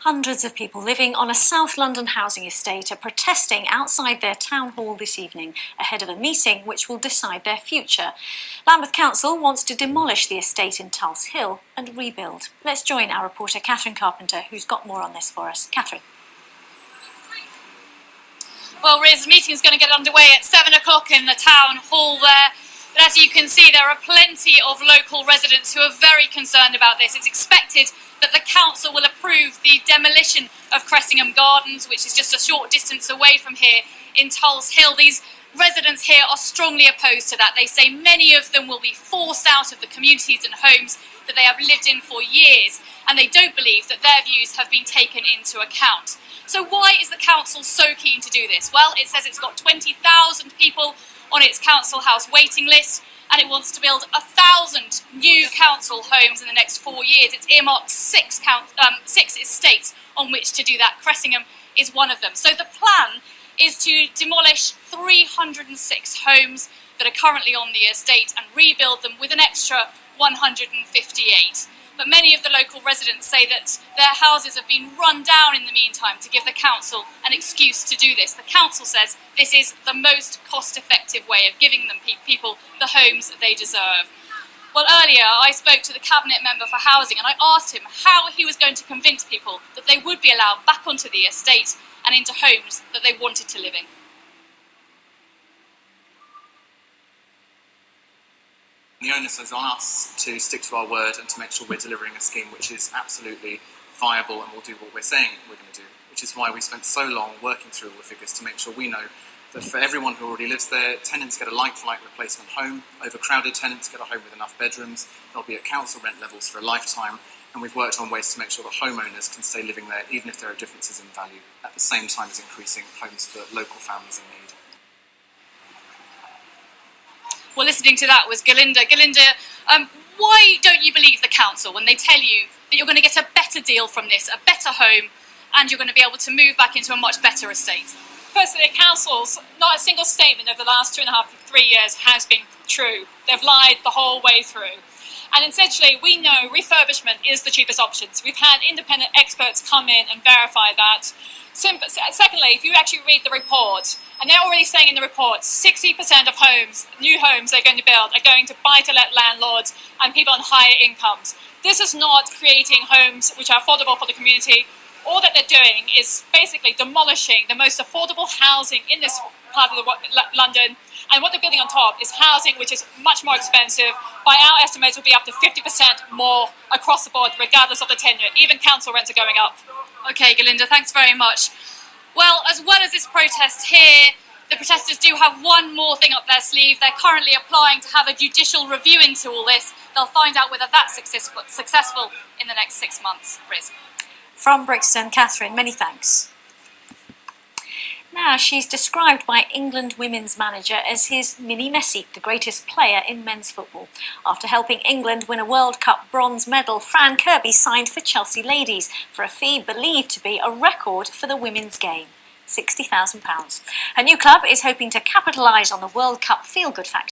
Hundreds of people living on a South London housing estate are protesting outside their town hall this evening ahead of a meeting which will decide their future. Lambeth Council wants to demolish the estate in Tulse Hill and rebuild. Let's join our reporter Catherine Carpenter, who's got more on this for us. Catherine. Well, Riz, the meeting is going to get underway at 7 o'clock in the town hall there. But as you can see, there are plenty of local residents who are very concerned about this. It's expected that the council will approve the demolition of Cressingham Gardens, which is just a short distance away from here in Tulse Hill. These residents here are strongly opposed to that. They say many of them will be forced out of the communities and homes that they have lived in for years, and they don't believe that their views have been taken into account. So why is the council so keen to do this? Well, it says it's got 20,000 people on its council house waiting list, and it wants to build 1,000 new council homes in the next 4 years. It's earmarked six estates on which to do that. Cressingham is one of them. So the plan is to demolish 306 homes that are currently on the estate and rebuild them with an extra 158. But many of the local residents say that their houses have been run down in the meantime to give the council an excuse to do this. The council says this is the most cost-effective way of giving them people the homes that they deserve. Well, earlier I spoke to the Cabinet Member for Housing and I asked him how he was going to convince people that they would be allowed back onto the estate and into homes that they wanted to live in. The onus is on us to stick to our word and to make sure we're delivering a scheme which is absolutely viable and will do what we're saying we're going to do, which is why we spent so long working through all the figures to make sure we know that for everyone who already lives there, tenants get a like-for-like replacement home, overcrowded tenants get a home with enough bedrooms, they'll be at council rent levels for a lifetime, and we've worked on ways to make sure that homeowners can stay living there even if there are differences in value, at the same time as increasing homes for local families in need. Well, listening to that was Galinda. Galinda, why don't you believe the council when they tell you that you're going to get a better deal from this, a better home, and you're going to be able to move back into a much better estate? Firstly, the council's, not a single statement over the last 2.5 to 3 years has been true. They've lied the whole way through. And essentially, we know refurbishment is the cheapest option. So we've had independent experts come in and verify that. Secondly, if you actually read the report, and they're already saying in the report, 60% of homes, new homes they're going to build, are going to buy-to-let landlords and people on higher incomes. This is not creating homes which are affordable for the community. All that they're doing is basically demolishing the most affordable housing in this part of London, and what they're building on top is housing which is much more expensive. By our estimates, will be up to 50% more across the board, regardless of the tenure. Even council rents are going up. Okay, Galinda, thanks very much. Well, as well as this protest here, the protesters do have one more thing up their sleeve. They're currently applying to have a judicial review into all this. They'll find out whether that's successful in the next 6 months. Riz. From Brixton, Catherine, many thanks. Now, she's described by England women's manager as his mini Messi, the greatest player in men's football. After helping England win a World Cup bronze medal, Fran Kirby signed for Chelsea Ladies for a fee believed to be a record for the women's game, £60,000. Her new club is hoping to capitalise on the World Cup feel-good factor